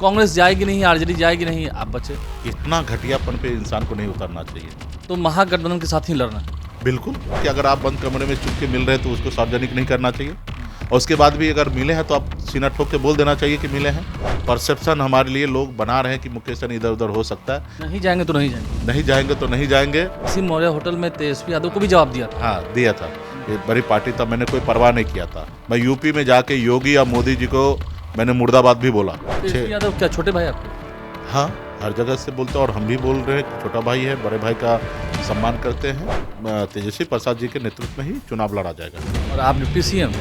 कांग्रेस जाएगी नहीं, आरजेडी जाएगी नहीं, आप बचे। इतना घटियापन पे इंसान को नहीं उतरना चाहिए। तो महागठबंधन के साथ ही लड़ना है। बिल्कुल कि अगर आप बंद कमरे में चुप के मिल रहे हैं तो उसको सार्वजनिक नहीं करना चाहिए, और उसके बाद भी अगर मिले हैं तो आप सीना ठोक के बोल देना चाहिए कि मिले हैं। परसेप्शन हमारे लिए लोग बना रहे हैं कि मुकेश सहनी इधर उधर हो सकता है। नहीं जाएंगे तो नहीं जाएंगे। नहीं जाएंगे तो नहीं जाएंगे। इसी मौर्य होटल में तेजस्वी यादव को भी जवाब दिया था। हाँ, दिया था। ये बड़ी पार्टी था, मैंने कोई परवाह नहीं किया था। मैं यूपी में जाके योगी या मोदी जी को मैंने मुर्दाबाद भी बोला। तेजस्वी यादव क्या छोटे भाई आपके? हाँ, हर जगह से बोलते हैं और हम भी बोल रहे हैं कि छोटा भाई है, बड़े भाई का सम्मान करते हैं। तेजस्वी प्रसाद जी के नेतृत्व में ही चुनाव लड़ा जाएगा। और आप डिप्टी सीएम?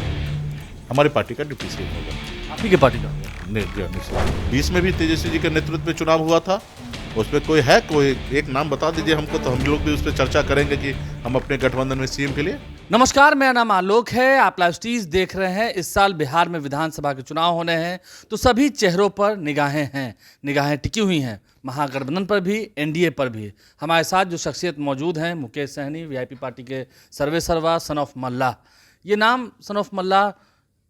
हमारी पार्टी का डिप्टी सीएम होगा। आप ही के पार्टी का? निश्चित। 20 में भी तेजस्वी जी के नेतृत्व में चुनाव हुआ था। उसमें कोई है, कोई एक नाम बता दीजिए हमको, तो हम लोग भी उस पर चर्चा करेंगे कि हम अपने गठबंधन में सीएम के लिए। नमस्कार, मेरा नाम आलोक है। आप लाइव स्टीज देख रहे हैं। इस साल बिहार में विधानसभा के चुनाव होने हैं, तो सभी चेहरों पर निगाहें टिकी हुई हैं। महागठबंधन पर भी, एनडीए पर भी। हमारे साथ जो शख्सियत मौजूद हैं, मुकेश सहनी, वीआईपी पार्टी के सर्वे सर्वा, सन ऑफ मल्ला। ये नाम सन ऑफ मल्ला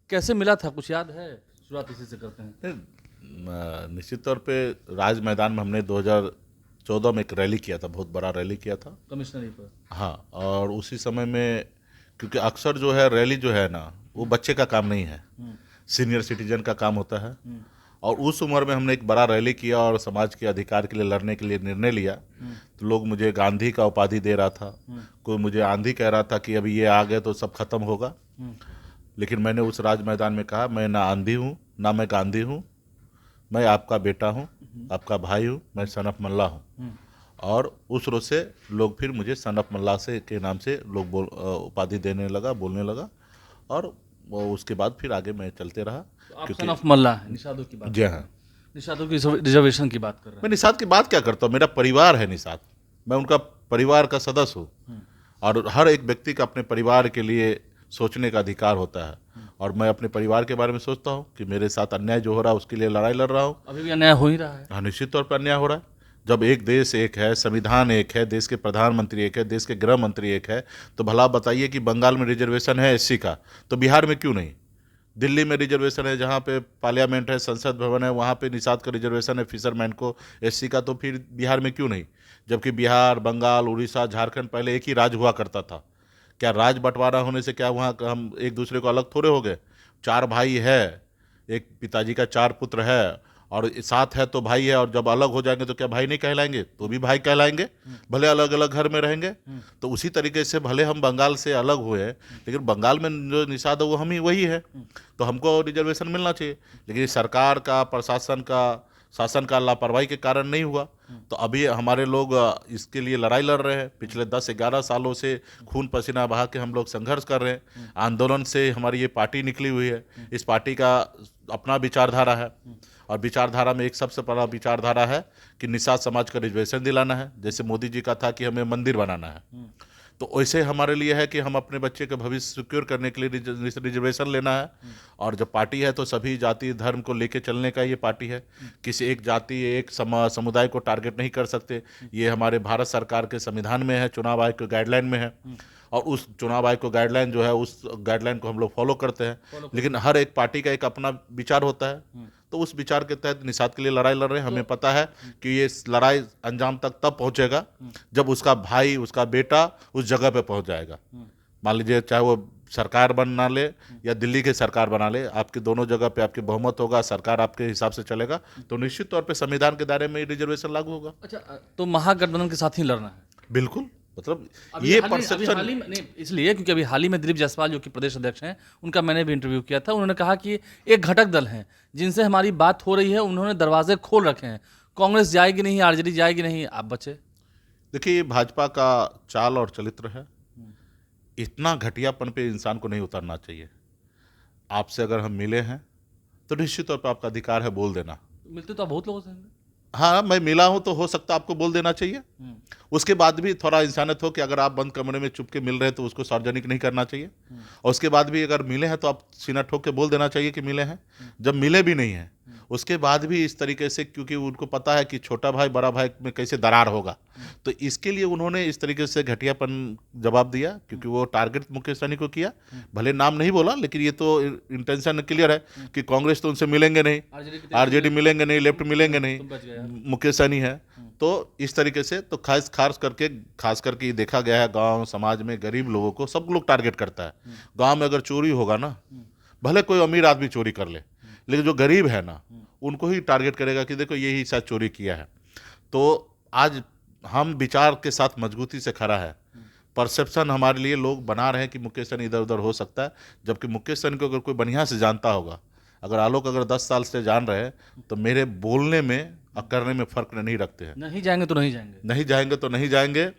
कैसे मिला था, कुछ याद है? शुरुआत इसी से करते हैं। निश्चित तौर पे राज मैदान में हमने 2014 में एक रैली किया था, बहुत बड़ा रैली किया था कमिश्नरी पर। हाँ, और उसी समय में क्योंकि अक्सर जो है रैली जो है ना, वो बच्चे का काम नहीं है, सीनियर सिटीजन का काम होता है। और उस उम्र में हमने एक बड़ा रैली किया और समाज के अधिकार के लिए लड़ने के लिए निर्णय लिया। तो लोग मुझे गांधी का उपाधि दे रहा था, कोई मुझे आंधी कह रहा था कि अभी ये आ गए तो सब खत्म होगा। लेकिन मैंने उस राज मैदान में कहा, मैं ना आंधी हूँ ना मैं गांधी हूँ, मैं आपका बेटा हूँ, आपका भाई हूँ, मैं सन ऑफ मल्ला हूँ। और उस रोज से लोग फिर मुझे सन ऑफ मल्ला से के नाम से लोग उपाधि देने लगा, बोलने लगा। और उसके बाद फिर आगे मैं चलते रहा। आप सन ऑफ मल्ला है, निषादों की बात? जी हाँ, निषादों की रिजर्वेशन की बात कर रहे हैं। मैं निषाद की बात क्या करता हूँ, मेरा परिवार है निषाद, मैं उनका परिवार का सदस्य हूँ। और हर एक व्यक्ति का अपने परिवार के लिए सोचने का अधिकार होता है। और मैं अपने परिवार के बारे में सोचता हूँ कि मेरे साथ अन्याय जो हो रहा है उसके लिए लड़ाई लड़ रहा हूँ। अभी भी अन्याय हो ही रहा है। हाँ, निश्चित तौर पर अन्याय हो रहा है। जब एक देश एक है, संविधान एक है, देश के प्रधानमंत्री एक है, देश के गृह मंत्री एक है, तो भला बताइए कि बंगाल में रिजर्वेशन है एससी का, तो बिहार में क्यों नहीं? दिल्ली में रिजर्वेशन है, जहाँ पे पार्लियामेंट है, संसद भवन है, वहाँ पे निषाद का रिजर्वेशन है फिशरमैन को एससी का, तो फिर बिहार में क्यों नहीं? जबकि बिहार, बंगाल, उड़ीसा, झारखंड पहले एक ही राज्य हुआ करता था। क्या राज बंटवारा होने से क्या वहाँ हम एक दूसरे को अलग थोड़े हो गए? 4 भाई है, एक पिताजी का 4 पुत्र है, और 7 है तो भाई है। और जब अलग हो जाएंगे तो क्या भाई नहीं कहलाएंगे? तो भी भाई कहलाएंगे, भले अलग अलग घर में रहेंगे। तो उसी तरीके से भले हम बंगाल से अलग हुए, लेकिन बंगाल में जो निषाद है वो हम ही वही है, तो हमको रिजर्वेशन मिलना चाहिए। लेकिन सरकार का, प्रशासन का, शासन का लापरवाही के कारण नहीं हुआ। तो अभी हमारे लोग इसके लिए लड़ाई लड़ रहे हैं। पिछले 10-11 सालों से खून पसीना बहा के हम लोग संघर्ष कर रहे हैं। आंदोलन से हमारी ये पार्टी निकली हुई है। इस पार्टी का अपना विचारधारा है, और विचारधारा में एक सबसे बड़ा विचारधारा है कि निषाद समाज का रिजर्वेशन दिलाना है। जैसे मोदी जी का था कि हमें मंदिर बनाना है, तो वैसे हमारे लिए है कि हम अपने बच्चे का भविष्य सिक्योर करने के लिए रिजर्वेशन लेना है। और जब पार्टी है तो सभी जाति धर्म को लेके चलने का ये पार्टी है। किसी एक जाति, एक समुदाय को टारगेट नहीं कर सकते। ये हमारे भारत सरकार के संविधान में है, चुनाव आयोग के गाइडलाइन में है। और उस चुनाव आयोग को गाइडलाइन जो है, उस गाइडलाइन को हम लोग फॉलो करते हैं। लेकिन हर एक पार्टी का एक अपना विचार होता है, तो उस विचार के तहत निषाद के लिए लड़ाई लड़ रहे हैं। हमें पता है कि ये लड़ाई अंजाम तक तब पहुंचेगा जब उसका भाई, उसका बेटा उस जगह पे पहुंच जाएगा। मान लीजिए चाहे वो सरकार बना ले या दिल्ली की सरकार बना ले, आपके दोनों जगह पे आपके बहुमत होगा, सरकार आपके हिसाब से चलेगा, तो निश्चित तौर पे संविधान के दायरे में रिजर्वेशन लागू होगा। अच्छा, तो महागठबंधन के साथ ही लड़ना है? बिल्कुल, मतलब ये परसेप्शन इसलिए क्योंकि अभी हाल ही में दिलीप जायसवाल जो कि प्रदेश अध्यक्ष हैं, उनका मैंने भी इंटरव्यू किया था। उन्होंने कहा कि एक घटक दल हैं जिनसे हमारी बात हो रही है, उन्होंने दरवाजे खोल रखे हैं। कांग्रेस जाएगी नहीं, आरजेडी जाएगी नहीं, आप बचे। देखिए, ये भाजपा का चाल और चरित्र है। इतना घटियापन पे इंसान को नहीं उतरना चाहिए। आपसे अगर हम मिले हैं तो निश्चित तौर पर आपका अधिकार है बोल देना। मिलते तो आप बहुत लोगों से हैं। हाँ, मैं मिला हूं तो हो सकता है आपको बोल देना चाहिए। उसके बाद भी थोड़ा इंसानियत हो कि अगर आप बंद कमरे में चुप के मिल रहे हैं तो उसको सार्वजनिक नहीं करना चाहिए। और उसके बाद भी अगर मिले हैं तो आप सीना ठोक के बोल देना चाहिए कि मिले हैं। जब मिले भी नहीं हैं, उसके बाद भी इस तरीके से, क्योंकि उनको पता है कि छोटा भाई बड़ा भाई में कैसे दरार होगा, तो इसके लिए उन्होंने इस तरीके से घटियापन जवाब दिया, क्योंकि वो टारगेट मुकेश सहनी को किया। भले नाम नहीं बोला, लेकिन ये तो इंटेंशन क्लियर है कि कांग्रेस तो उनसे मिलेंगे नहीं, आरजेडी मिलेंगे नहीं, लेफ्ट मिलेंगे नहीं, मुकेश सहनी है। तो इस तरीके से तो खास करके ये देखा गया है, गांव समाज में गरीब लोगों को सब लोग टारगेट करता है। गांव में अगर चोरी होगा ना, भले कोई अमीर आदमी चोरी कर ले, लेकिन जो गरीब है ना उनको ही टारगेट करेगा कि देखो यही शायद चोरी किया है। तो आज हम विचार के साथ मजबूती से खड़ा है। परसेप्शन हमारे लिए लोग बना रहे हैं कि मुकेश सहनी इधर उधर हो सकता है, जबकि मुकेश सहनी को अगर कोई बढ़िया से जानता होगा, अगर आलोक अगर 10 साल से जान रहे हैं, तो मेरे बोलने में और करने में फर्क नहीं रखते हैं। नहीं जाएंगे तो नहीं जाएंगे, नहीं जाएंगे तो नहीं जाएंगे,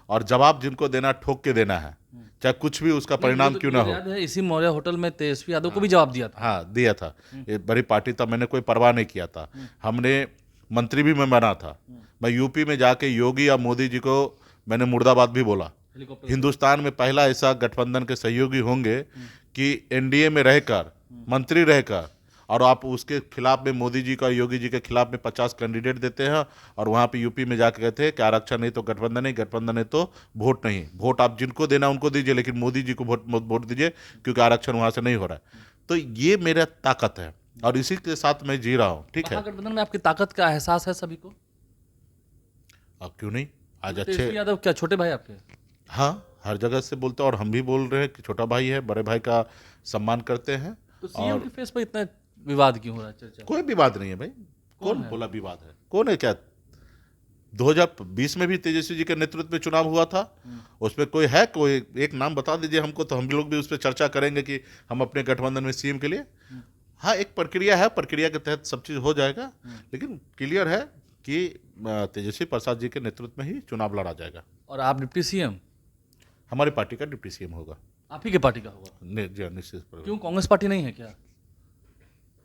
और जवाब जिनको देना ठोक के देना है, चाहे कुछ भी उसका परिणाम क्यों ना हो। याद है इसी मौर्य होटल में तेजस्वी यादव को भी जवाब दिया था। हाँ, दिया था। ये बड़ी पार्टी था, मैंने कोई परवाह नहीं किया था। हमने मंत्री भी मैं बना था। मैं यूपी में जाके योगी या मोदी जी को मैंने मुर्दाबाद भी बोला। हिंदुस्तान में पहला ऐसा गठबंधन के सहयोगी होंगे कि एनडीए में रहकर, मंत्री रहकर, और आप उसके खिलाफ में मोदी जी का, योगी जी के खिलाफ में 50 कैंडिडेट देते हैं, और वहाँ पे यूपी में जाके कहते हैं कि आरक्षण नहीं तो गठबंधन नहीं, गठबंधन नहीं तो वोट नहीं। वोट आप जिनको देना उनको दीजिए, लेकिन मोदी जी को वोट दीजिए, क्योंकि आरक्षण वहाँ से नहीं हो रहा है। तो ये मेरा ताकत है और इसी के साथ मैं जी रहा हूँ। ठीक है, महागठबंधन में आपकी ताकत का एहसास है सभी को? अब क्यों नहीं, आज अच्छे। तेजस्वी यादव क्या छोटे भाई आपके? हाँ, हर जगह से बोलते हैं, और हम भी बोल रहे हैं कि छोटा भाई है, बड़े भाई का सम्मान करते हैं। तो सीएम के फेस पर इतना विवाद क्यों हो रहा है, चर्चा? कोई विवाद नहीं है भाई, कौन बोला विवाद है? कौन है? क्या 2020 में भी तेजस्वी जी के नेतृत्व में चुनाव हुआ था, उसमें कोई है? कोई एक नाम बता दीजिए हमको, तो हम लोग भी उस पर चर्चा करेंगे कि हम अपने गठबंधन में सीएम के लिए। हाँ, एक प्रक्रिया है, प्रक्रिया के तहत सब चीज़ हो जाएगा, लेकिन क्लियर है कि तेजस्वी प्रसाद जी के नेतृत्व में ही चुनाव लड़ा जाएगा। और आप डिप्टी सीएम? हमारी पार्टी का डिप्टी सीएम होगा। आप ही के पार्टी का होगा? निश्चित। क्यों, कांग्रेस पार्टी नहीं है क्या?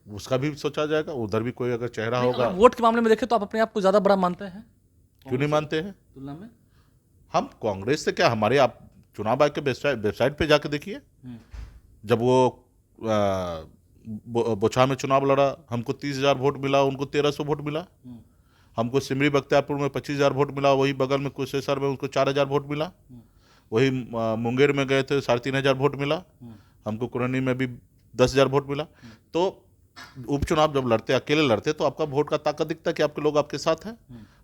उसका भी सोचा जाएगा, उधर भी कोई अगर चेहरा होगा। वोट के मामले में देखें तो आप अपने आप को ज्यादा बड़ा मानते हैं? क्यों नहीं मानते हैं तुलना में? हम कांग्रेस से क्या, हमारे आप चुनाव आयोग के वेबसाइट पे जाके देखिए, जब वो बोछा में चुनाव लड़ा, हमको 30,000 वोट मिला, उनको 1,300 वोट मिला। हमको सिमरी बख्तियारपुर में 25,000 वोट मिला, वही बगल में कुशेश्वर में उनको 4,000 वोट मिला। वही मुंगेर में गए थे 3,500 वोट मिला। हमको कुरनी में भी 10,000 वोट मिला। तो उपचुनाव जब लड़ते, अकेले लड़ते, तो आपका वोट का ताकत दिखता है कि आपके लोग आपके साथ हैं।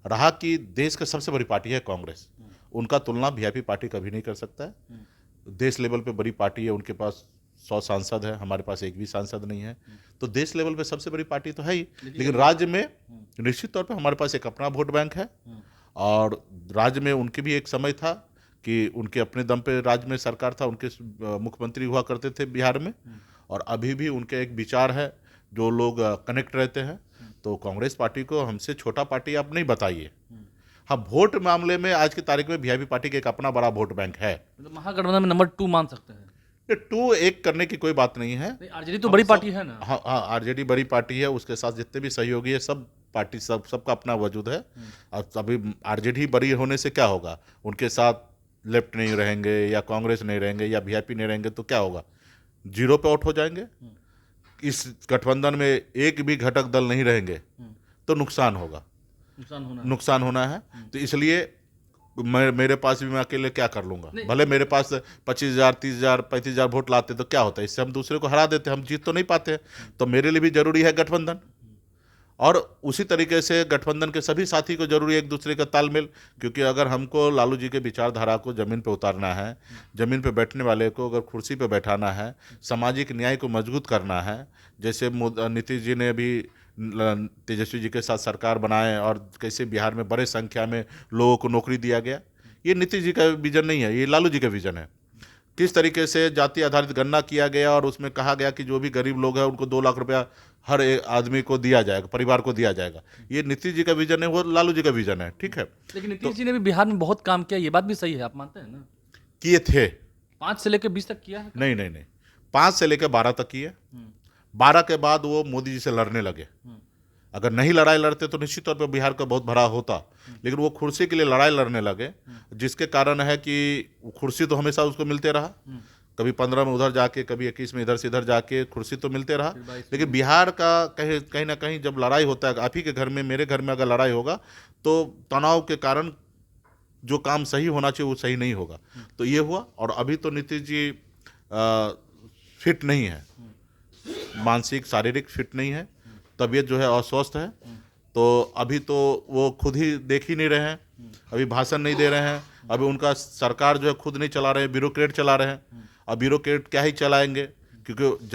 रहा कि देश की सबसे बड़ी पार्टी है कांग्रेस, उनका तुलना वीआईपी पार्टी कभी नहीं कर सकता है। देश लेवल पे बड़ी पार्टी है, उनके पास 100 सांसद है, हमारे पास एक भी सांसद नहीं है। तो देश लेवल पे सबसे बड़ी पार्टी तो है ही, लेकिन राज्य में निश्चित तौर पे हमारे पास एक अपना वोट बैंक है। और राज्य में उनके भी एक समय था कि उनके अपने दम पे राज्य में सरकार था, उनके मुख्यमंत्री हुआ करते थे बिहार में, और अभी भी उनके एक विचार है, जो लोग कनेक्ट रहते हैं। तो कांग्रेस पार्टी को हमसे छोटा पार्टी आप नहीं बताइए। हाँ, वोट मामले में आज की तारीख में वीआईपी पार्टी का एक अपना बड़ा वोट बैंक है। तो महागठबंधन में नंबर 2 मान सकते हैं? 2 एक करने की कोई बात नहीं है। आरजेडी तो बड़ी पार्टी है ना? हाँ हाँ, आरजेडी बड़ी पार्टी है, उसके साथ जितने भी सहयोगी है, सब पार्टी सबका अपना वजूद है। अब अभी आरजेडी बड़ी होने से क्या होगा, उनके साथ लेफ्ट नहीं रहेंगे या कांग्रेस नहीं रहेंगे या वीआईपी नहीं रहेंगे तो क्या होगा, 0 पे आउट हो जाएंगे। इस गठबंधन में एक भी घटक दल नहीं रहेंगे तो नुकसान होगा, नुकसान होना है। तो इसलिए मेरे पास भी मैं अकेले क्या कर लूंगा, भले मेरे पास 25,000 30,000 35,000 वोट लाते तो क्या होता है, इससे हम दूसरे को हरा देते, हम जीत तो नहीं पाते। तो मेरे लिए भी जरूरी है गठबंधन, और उसी तरीके से गठबंधन के सभी साथी को जरूरी है एक दूसरे का तालमेल। क्योंकि अगर हमको लालू जी के विचारधारा को जमीन पे उतारना है, जमीन पे बैठने वाले को अगर कुर्सी पे बैठाना है, सामाजिक न्याय को मजबूत करना है, जैसे नीतीश जी ने भी तेजस्वी जी के साथ सरकार बनाए और कैसे बिहार में बड़े संख्या में लोगों को नौकरी दिया गया, ये नीतीश जी का विजन नहीं है, ये लालू जी का विजन है। किस तरीके से जाति आधारित गणना किया गया और उसमें कहा गया कि जो भी गरीब लोग हैं उनको 2 लाख रुपया हर एक आदमी को दिया जाएगा, परिवार को दिया जाएगा, ये नीतीश जी का विजन है, वो लालू जी का विजन है। ठीक है, लेकिन नीतीश जी ने भी बिहार में बहुत काम किया, ये बात भी सही है, आप मानते हैं ना? किए थे, 5 से लेकर 20 तक किया है? नहीं, 5 से लेकर 12 तक किए। 12 के बाद वो मोदी जी से लड़ने लगे। अगर नहीं लड़ाई लड़ते तो निश्चित तौर पर बिहार का बहुत भरा होता, लेकिन वो कुर्सी के लिए लड़ाई लड़ने लगे, जिसके कारण है कि कुर्सी तो हमेशा उसको मिलते रहा, कभी 15 में उधर जाके, कभी 21 में इधर से इधर जाके कुर्सी तो मिलते रहा। लेकिन बिहार का कहीं कहीं ना कहीं जब लड़ाई होता है, आप ही के घर में, मेरे घर में अगर लड़ाई होगा तो तनाव के कारण जो काम सही होना चाहिए वो सही नहीं होगा। तो ये हुआ। और अभी तो नीतीश जी फिट नहीं है, मानसिक शारीरिक फिट नहीं है, तबीयत जो है अस्वस्थ है। तो अभी तो वो खुद ही देख ही नहीं रहे हैं, अभी भाषण नहीं दे रहे हैं, अभी उनका सरकार जो है खुद नहीं चला रहे हैं, ब्यूरोक्रेट चला रहे हैं। अब ब्यूरोक्रेट क्या ही चलाएंगे, क्योंकि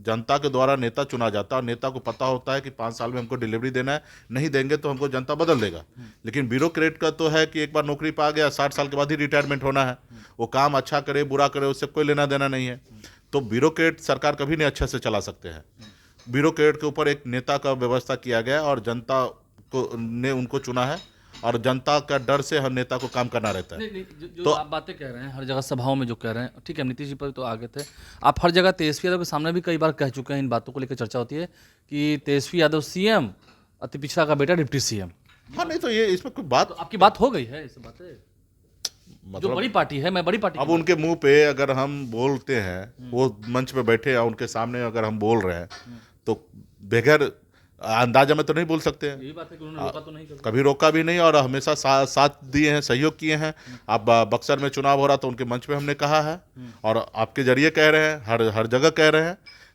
जनता के द्वारा नेता चुना जाता है और नेता को पता होता है कि 5 साल में हमको डिलीवरी देना है, नहीं देंगे तो हमको जनता बदल देगा। लेकिन ब्यूरोक्रेट का तो है कि एक बार नौकरी पा गया, 60 साल के बाद ही रिटायरमेंट होना है। वो काम अच्छा करे बुरा करे उससे कोई लेना देना नहीं है। तो ब्यूरोक्रेट सरकार कभी नहीं अच्छे से चला सकते हैं। ब्यूरोक्रेट के ऊपर एक नेता का व्यवस्था किया गया और जनता को ने उनको चुना है, और जनता का डर से हर नेता को काम करना रहता है। नहीं, जो आप बातें कह रहे हैं हर जगह सभाओं में जो कह रहे हैं, ठीक है, नीतीश जी पर तो आगे थे, आप हर जगह तेजस्वी यादव के सामने भी कई बार कह चुके हैं, इन बातों को लेकर चर्चा होती है कि तेजस्वी यादव सीएम, अति पिछड़ा का बेटा डिप्टी सीएम। हाँ, नहीं तो ये इसमें कोई बात, तो आपकी बात हो गई है इस बातें, जो बड़ी पार्टी है, मैं बड़ी पार्टी अब उनके मुंह पे अगर हम बोलते हैं, वो मंच पे बैठे हैं, उनके सामने अगर हम बोल रहे हैं तो बगैर अंदाजा में तो नहीं बोल सकते हैं। यही बात है कि उन्होंने रोका तो नहीं कभी। कभी रोका भी नहीं, और हमेशा साथ दिए हैं, सहयोग किए हैं। अब बक्सर में चुनाव हो रहा तो उनके मंच पे हमने कहा है, और आपके जरिए कह रहे हैं, हर जगह कह रहे हैं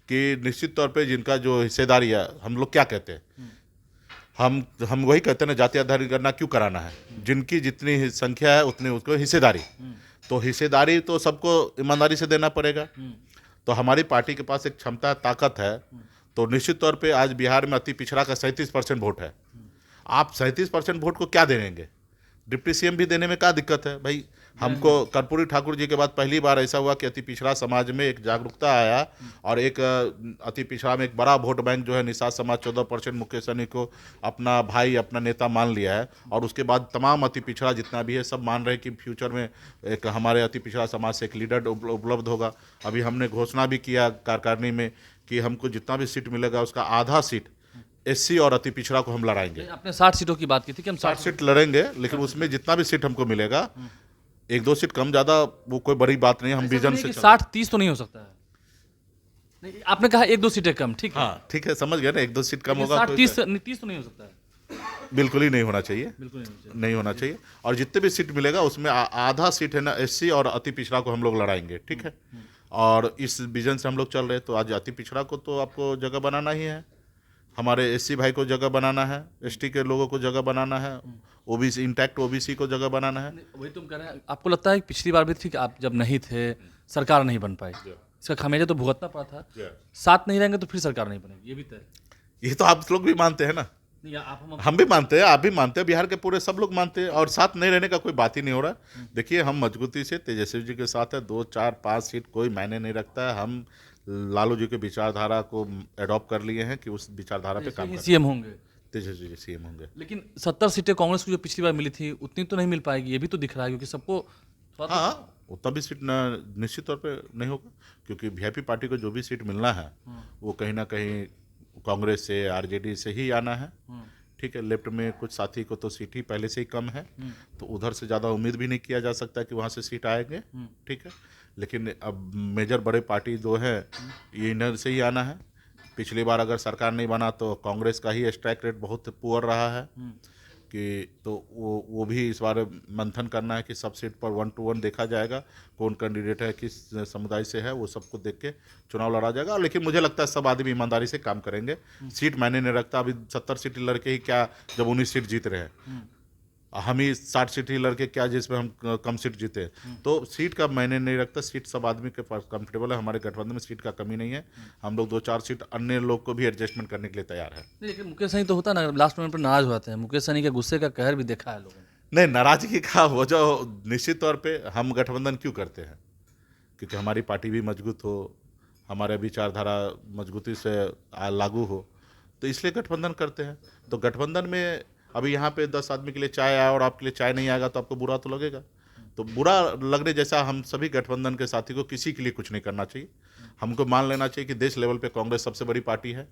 कि निश्चित तौर पे जिनका जो हिस्सेदारी है, हम लोग क्या कहते हैं, हम वही कहते हैं ना, जाति आधारित गणना क्यों कराना है, जिनकी जितनी संख्या है उतनी उसको हिस्सेदारी। तो हिस्सेदारी तो सबको ईमानदारी से देना पड़ेगा। तो हमारी पार्टी के पास एक क्षमता ताकत है। तो निश्चित तौर पे आज बिहार में अति पिछड़ा का 37% वोट है। आप 37% वोट को क्या देंगे? डिप्टी सीएम भी देने में क्या दिक्कत है भाई? हमको कर्पूरी ठाकुर जी के बाद पहली बार ऐसा हुआ कि अति पिछड़ा समाज में एक जागरूकता आया, और एक अति पिछड़ा में एक बड़ा वोट बैंक जो है निषाद समाज 14% मुकेश सहनी को अपना भाई अपना नेता मान लिया है। और उसके बाद तमाम अति पिछड़ा जितना भी है सब मान रहे हैं कि फ्यूचर में एक हमारे अति पिछड़ा समाज से एक लीडर उपलब्ध होगा। अभी हमने घोषणा भी किया कार्यकारिणी में कि हमको जितना भी सीट मिलेगा उसका आधा सीट एससी और अति पिछड़ा को हम लड़ाएंगे। आपने 60 सीटों की बात की थी कि हम 60 सीट लड़ेंगे, लेकिन उसमें जितना भी सीट हमको मिलेगा, 1-2 सीट कम ज्यादा वो कोई बड़ी बात नहीं है। हम विजन से 60-30 तो नहीं हो सकता है। नहीं, आपने कहा 1-2 सीटें कम, ठीक है। हाँ ठीक है, समझ गया ना, 1-2 सीट कम होगा। 60-30 तो नहीं हो सकता है, बिल्कुल ही नहीं होना चाहिए, बिल्कुल नहीं होना चाहिए। नहीं होना चाहिए। और जितने भी सीट मिलेगा उसमें आधा सीट है ना एससी और अति पिछड़ा को हम लोग लड़ाएंगे, ठीक है। और इस विजन से हम लोग चल रहे हैं। तो आज अति पिछड़ा को तो आपको जगह बनाना ही है, हमारे एससी भाई को जगह बनाना है, एसटी के लोगों को जगह बनाना है, ओबीसी इंटैक्ट ओबीसी को जगह बनाना है। वही तुम कह रहे हैं। आपको लगता है कि पिछली बार भी ठीक, आप जब नहीं थे सरकार नहीं बन पाई, इसका खामियाजा तो भुगतना पड़ा था। साथ नहीं रहेंगे तो फिर सरकार नहीं बनेगी, ये भी तय। ये तो आप लोग भी मानते हैं ना, नहीं, आप हम भी मानते हैं, आप भी मानते हैं, बिहार के पूरे सब लोग मानते हैं। और साथ नहीं रहने का कोई बात ही नहीं हो रहा। देखिए, हम मजबूती से तेजस्वी जी के साथ है, 2, 4, 5 सीट कोई मायने नहीं रखता है। हम लालू जी के विचारधारा को एडॉप्ट कर लिए हैं कि उस विचारधारा पे काम करें। सीएम होंगे, तेजस्वी जी सीएम होंगे। लेकिन 70 सीटें कांग्रेस को जो पिछली बार मिली थी उतनी तो नहीं मिल पाएगी, ये भी तो दिख रहा है, क्योंकि सबको हाँ, उतना भी सीट निश्चित तौर पे नहीं होगा, क्योंकि वीआईपी पार्टी को जो भी सीट मिलना है वो कहीं ना कहीं कांग्रेस से, आरजेडी से ही आना है, ठीक है। लेफ्ट में कुछ साथी को तो सीट ही पहले से ही कम है, तो उधर से ज़्यादा उम्मीद भी नहीं किया जा सकता कि वहाँ से सीट आएंगे, ठीक है। लेकिन अब मेजर बड़े पार्टी जो है ये इधर से ही आना है। पिछली बार अगर सरकार नहीं बना तो कांग्रेस का ही स्ट्राइक रेट बहुत पुअर रहा है, कि तो वो भी इस बार मंथन करना है कि सब सीट पर 1 to 1 देखा जाएगा, कौन कैंडिडेट है, किस समुदाय से है, वो सबको देख के चुनाव लड़ा जाएगा। लेकिन मुझे लगता है सब आदमी ईमानदारी से काम करेंगे। सीट मायने नहीं रखता। अभी 70 सीट लड़के ही क्या, जब 19 सीट जीत रहे हैं, हम ही 60 सीट ही लड़के क्या जिसमें हम कम सीट जीते। तो सीट का मायने नहीं रखता, सीट सब आदमी के पास कंफर्टेबल है। हमारे गठबंधन में सीट का कमी नहीं है। हम लोग 2-4 सीट अन्य लोग को भी एडजस्टमेंट करने के लिए तैयार है। नहीं, लेकिन मुकेश सहनी तो होता ना, लास्ट मोमेंट पर नाराज हो जाते हैं। मुकेश सहनी के गुस्से का कहर भी देखा है लोगों ने। नहीं, नाराजगी का वजह निश्चित तौर पे हम गठबंधन क्यों करते हैं, क्योंकि हमारी पार्टी भी मजबूत हो, हमारे विचारधारा मजबूती से लागू हो, तो इसलिए गठबंधन करते हैं। तो गठबंधन में अभी यहाँ पे 10 आदमी के लिए चाय आया और आपके लिए चाय नहीं आएगा तो आपको बुरा तो लगेगा। तो बुरा लगने जैसा हम सभी गठबंधन के साथी को किसी के लिए कुछ नहीं करना चाहिए। हमको मान लेना चाहिए कि देश लेवल पे कांग्रेस सबसे बड़ी पार्टी है,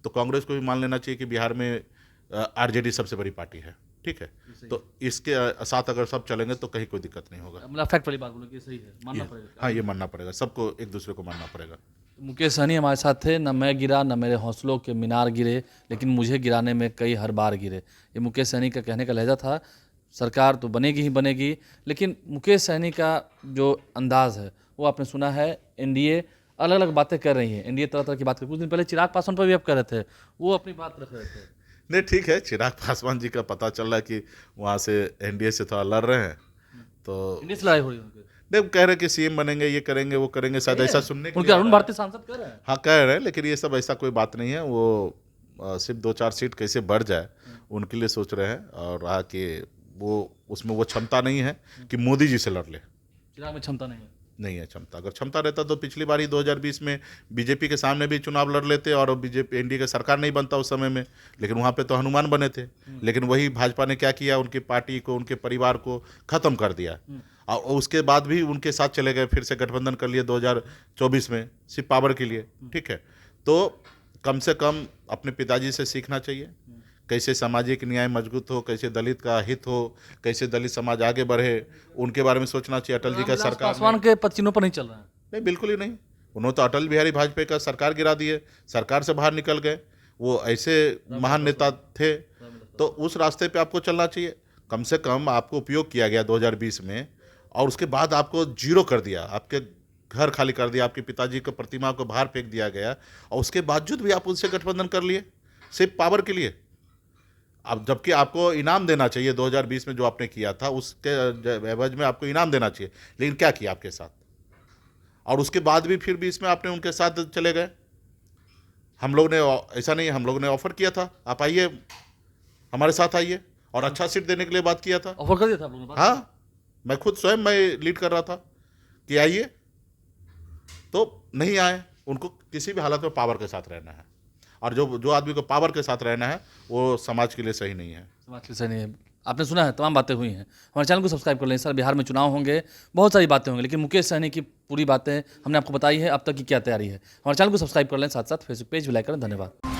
तो कांग्रेस को भी मान लेना चाहिए कि बिहार में आरजेडी सबसे बड़ी पार्टी है। ठीक है, तो इसके साथ अगर सब चलेंगे तो कहीं कोई दिक्कत नहीं होगा। मतलब फैक्ट वाली बात बोलो कि सही है, मानना पड़ेगा। हाँ, ये मानना पड़ेगा, सबको एक दूसरे को मानना पड़ेगा। मुकेश सहनी हमारे साथ थे। न मैं गिरा न मेरे हौसलों के मीनार गिरे, लेकिन मुझे गिराने में कई हर बार गिरे। ये मुकेश सहनी का कहने का लहजा था। सरकार तो बनेगी ही बनेगी, लेकिन मुकेश सहनी का जो अंदाज है वो आपने सुना है। एनडीए अलग अलग बातें कर रही है, एनडीए तरह तरह की बात कर, कुछ दिन पहले चिराग पासवान पर भी आप कर रहे थे, वो अपनी बात रख रहे थे। नहीं, ठीक है, चिराग पासवान जी का पता चल रहा है कि वहाँ से एनडीए से थोड़ा लड़ रहे हैं, तो एनडीए से लड़ाई हो रही है उनकी। नहीं, कह रहे हैं कि सीएम बनेंगे, ये करेंगे, वो करेंगे, शायद ऐसा सुनने के उनके लिए अरुण भारती सांसद कर रहे हैं। हाँ, कह रहे हैं, लेकिन ये सब ऐसा कोई बात नहीं है। वो सिर्फ 2-4 सीट कैसे बढ़ जाए उनके लिए सोच रहे हैं, और रहा कि वो उसमें वो क्षमता नहीं है कि मोदी जी से लड़ ले। चिराग में क्षमता नहीं है। क्षमता, अगर क्षमता रहता तो पिछली बार ही 2020 में बीजेपी के सामने भी चुनाव लड़ लेते और बीजेपी एनडीए का सरकार नहीं बनता उस समय में, लेकिन वहाँ पे तो हनुमान बने थे। लेकिन वही भाजपा ने क्या किया, उनकी पार्टी को, उनके परिवार को खत्म कर दिया, और उसके बाद भी उनके साथ चले गए, फिर से गठबंधन कर लिए 2024 में, सिर्फ पावर के लिए। ठीक है, तो कम से कम अपने पिताजी से सीखना चाहिए, कैसे सामाजिक न्याय मजबूत हो, कैसे दलित का हित हो, कैसे दलित समाज आगे बढ़े, उनके बारे में सोचना चाहिए। अटल जी का रामविलास सरकार पासवान के पसीनों पर नहीं चल रहा है। नहीं, बिल्कुल ही नहीं। उन्होंने तो अटल बिहारी वाजपेयी का सरकार गिरा दिए, सरकार से बाहर निकल गए। वो ऐसे महान नेता थे, तो उस रास्ते पे आपको चलना चाहिए। कम से कम आपको उपयोग किया गया 2020 में, और उसके बाद आपको जीरो कर दिया, आपके घर खाली कर दिया, आपके पिताजी की प्रतिमा को बाहर फेंक दिया गया, और उसके बावजूद भी आप उनसे गठबंधन कर लिए सिर्फ पावर के लिए। अब जबकि आपको इनाम देना चाहिए 2020 में जो आपने किया था, उसके एवज में आपको इनाम देना चाहिए, लेकिन क्या किया आपके साथ। और उसके बाद भी फिर भी इसमें आपने उनके साथ चले गए। हम लोग ने ऐसा नहीं, हम लोग ने ऑफर किया था, आप आइए हमारे साथ आइए, और अच्छा सीट देने के लिए बात किया था। ऑफर कर दिया था आप लोगों ने? हाँ, मैं खुद स्वयं मैं लीड कर रहा था कि आइए, तो नहीं आए। उनको किसी भी हालत में पावर के साथ रहना है, और जो आदमी को पावर के साथ रहना है वो समाज के लिए सही नहीं है। समाज के लिए सही नहीं है। आपने सुना है, तमाम बातें हुई हैं। हमारे चैनल को सब्सक्राइब कर लें। सर, बिहार में चुनाव होंगे, बहुत सारी बातें होंगी, लेकिन मुकेश सहनी की पूरी बातें हमने आपको बताई है, अब तक की क्या तैयारी है। हमारे चैनल को सब्सक्राइब कर लें, साथ साथ फेसबुक पेज भी लाइक करें। धन्यवाद।